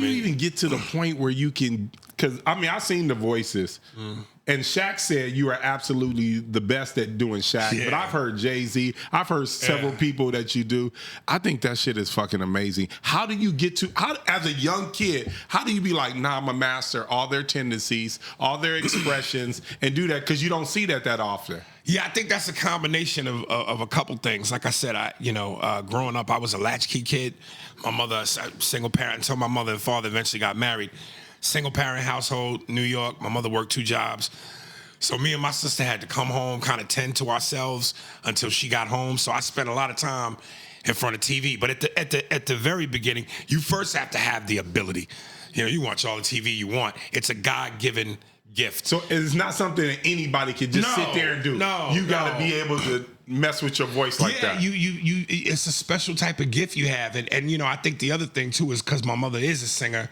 you even get to the point where you can? Because I mean, I've seen The Voices, and Shaq said you are absolutely the best at doing Shaq. Yeah. But I've heard Jay-Z. I've heard several people that you do. I think that shit is fucking amazing. How do you get to? How as a young kid? How do you be like, nah, I'm a master all their tendencies, all their expressions, and do that? Because you don't see that often. Yeah, I think that's a combination of a couple things. Like I said, growing up, I was a latchkey kid. My mother, a single parent, until my mother and father eventually got married. Single parent household, New York. My mother worked 2 jobs. So me and my sister had to come home, kind of tend to ourselves until she got home. So I spent a lot of time in front of TV. But at the very beginning, you first have to have the ability. You know, you watch all the TV you want. It's a God-given gift. So it's not something that anybody can just sit there and do. No, you got to be able to mess with your voice like that. Yeah, you. It's a special type of gift you have, and you know, I think the other thing too is because my mother is a singer.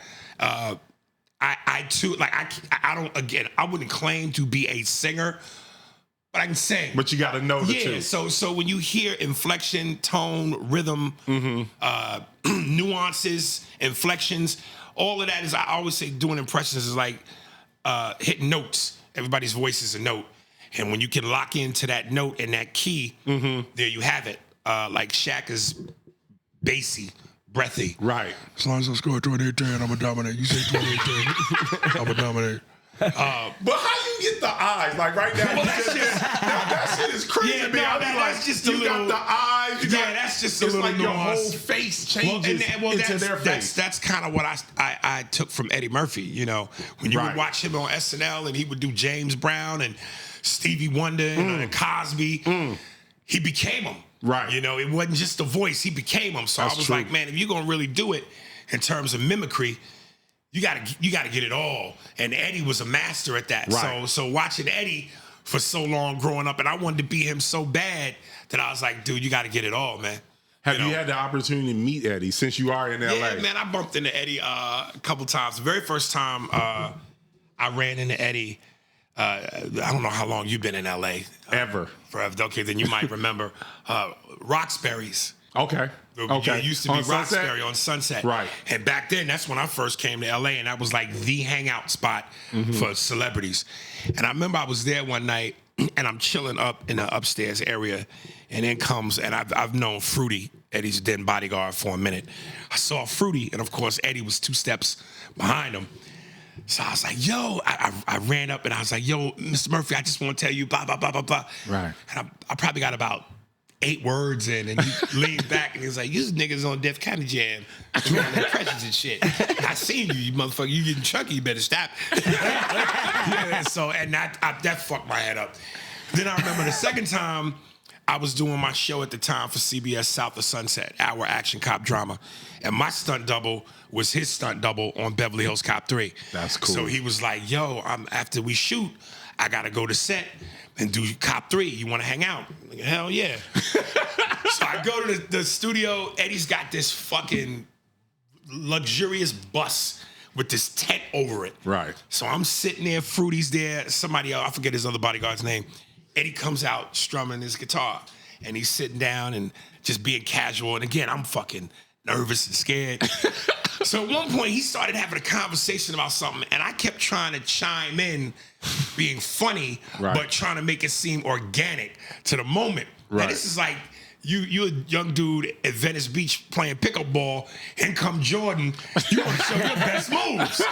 I too, like I don't, again, I wouldn't claim to be a singer, but I can sing. But you got to know the truth. So when you hear inflection, tone, rhythm, nuances, inflections, all of that is, I always say doing impressions is like hitting notes. Everybody's voice is a note. And when you can lock into that note and that key, there you have it. Like Shaq is bassy, breathy. Right. As long as I score 28-10, I'm going to dominate. You say 28-10, I'm going to dominate. But how you get the eyes? Like right now, Well, that shit is crazy. Yeah, to me. no, I be that's like, just a you little- got the eyes. That's just a it's little like your nuance. whole face changes into their face. That's kind of what I took from Eddie Murphy. You know, when you would watch him on SNL and he would do James Brown and Stevie Wonder and Cosby, he became him. Right. You know, it wasn't just the voice; he became him. So That's I was true. like, man, if you're gonna really do it in terms of mimicry, you gotta get it all. And Eddie was a master at that. Right. So watching Eddie for so long growing up, and I wanted to be him so bad that I was like, dude, you got to get it all, man. Have you had the opportunity to meet Eddie since you are in LA? Yeah, man, I bumped into Eddie a couple times. The very first time I ran into Eddie, I don't know how long you've been in LA. Ever. Forever. Okay, then you might remember Roxbury's. Okay. It used to be On Sunset? Roxbury on Sunset. Right. And back then, that's when I first came to LA, and that was like the hangout spot for celebrities. And I remember I was there one night, and I'm chilling up in the upstairs area, and in comes, and I've known Fruity, Eddie's then bodyguard, for a minute. I saw Fruity, and of course, Eddie was 2 steps behind him. So I was like, yo, I ran up, and I was like, yo, Mr. Murphy, I just want to tell you, blah, blah, blah, blah, blah. Right. And I probably got about 8 words in, and he leaned back and he was like, "You niggas on Def Comedy Jam doing impressions and shit. I seen you, you motherfucker. You getting chunky, you better stop." Yeah, so, and that fucked my head up. Then I remember the second time I was doing my show at the time for CBS South of Sunset, our action cop drama, and my stunt double was his stunt double on Beverly Hills Cop 3. That's cool. So he was like, yo, after we shoot, I got to go to set and do Cop 3. You want to hang out? I'm like, hell yeah. So I go to the studio. Eddie's got this fucking luxurious bus with this tent over it. Right. So I'm sitting there, Fruity's there, somebody else, I forget his other bodyguard's name. Eddie comes out strumming his guitar, and he's sitting down and just being casual. And again, I'm fucking nervous and scared. So at one point, he started having a conversation about something, and I kept trying to chime in, being funny, but trying to make it seem organic to the moment. Right. Now, this is like, you a young dude at Venice Beach playing pickup ball, and come Jordan, you want to show your best moves.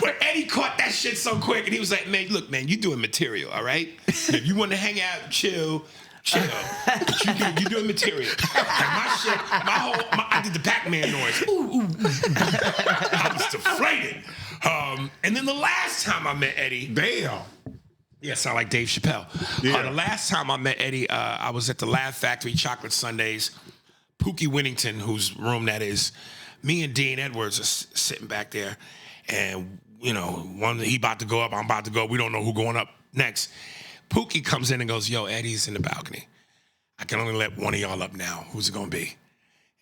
But Eddie caught that shit so quick, and he was like, man, look, man, you doing material, all right? If you want to hang out, chill. But you doing material. And I did the Pac-Man noise. Ooh, ooh, ooh. I was deflated. And then the last time I met Eddie. Damn. Yeah, sound like Dave Chappelle. Yeah. The last time I met Eddie, I was at the Laugh Factory Chocolate Sundays. Pookie Winnington, whose room that is, me and Dean Edwards are sitting back there. And, you know, he about to go up, I'm about to go. We don't know who going up next. Pookie comes in and goes, yo, Eddie's in the balcony. I can only let one of y'all up now. Who's it going to be?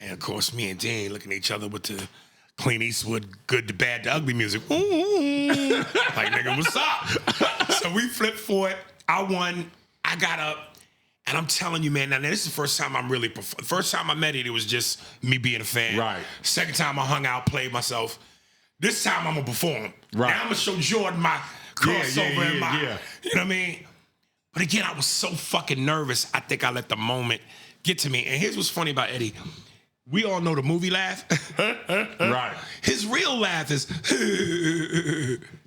And, of course, me and Dean looking at each other with the Clint Eastwood, good, the bad, the ugly music. Ooh, like, nigga, what's up? So we flipped for it. I won. I got up. And I'm telling you, man, now this is the first time I'm really first time I met it was just me being a fan. Right. Second time I hung out, played myself. This time I'm gonna perform. Right. Now I'm gonna show Jordan my crossover and my, yeah. you know what I mean? But again, I was so fucking nervous. I think I let the moment get to me. And here's what's funny about Eddie. We all know the movie laugh. Right. His real laugh is,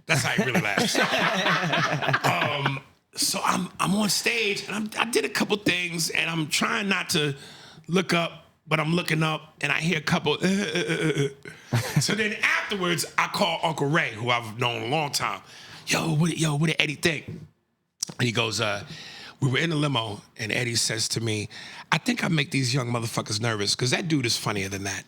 that's how he really laughs. So I'm on stage and I did a couple things and I'm trying not to look up, but I'm looking up and I hear a couple. So then afterwards, I call Uncle Ray, who I've known a long time. What did Eddie think? And he goes, we were in the limo and Eddie says to me, I think I make these young motherfuckers nervous because that dude is funnier than that.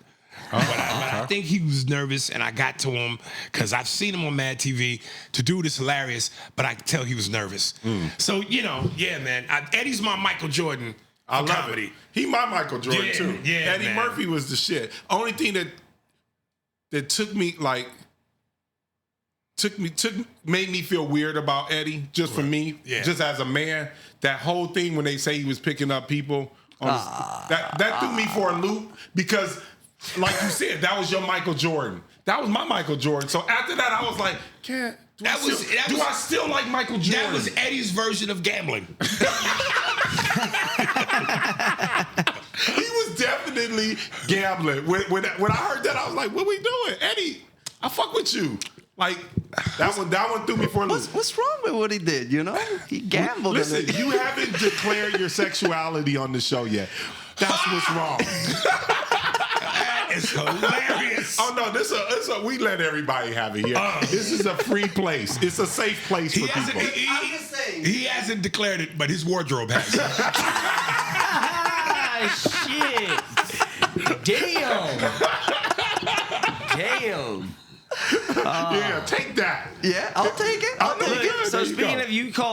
But I think he was nervous and I got to him because I've seen him on Mad TV. The dude is hilarious, but I could tell he was nervous. So, yeah, man. Eddie's my Michael Jordan. I love comedy. it. He my Michael Jordan too. Yeah, Eddie man. Murphy was the shit. Only thing that took me like made me feel weird about Eddie, just for me, just as a man. That whole thing when they say he was picking up people, that threw me for a loop because, like you said, that was your Michael Jordan. That was my Michael Jordan. So after that, I was like, do I still like Michael Jordan? That was Eddie's version of gambling. He was definitely gambling. When I heard that, I was like, what we doing? Eddie, I fuck with you. Like, that one threw me for a loop. What's wrong with what he did, you know? He gambled. Listen, you haven't declared your sexuality on the show yet. That's what's wrong. It's hilarious. Oh, no, we let everybody have it here. This is a free place. It's a safe place for people. I'm just saying. He hasn't declared it, but his wardrobe has. Shit. Damn. Yeah, take that. Yeah, I'll take it. I'll take it. So There you speaking go. of you call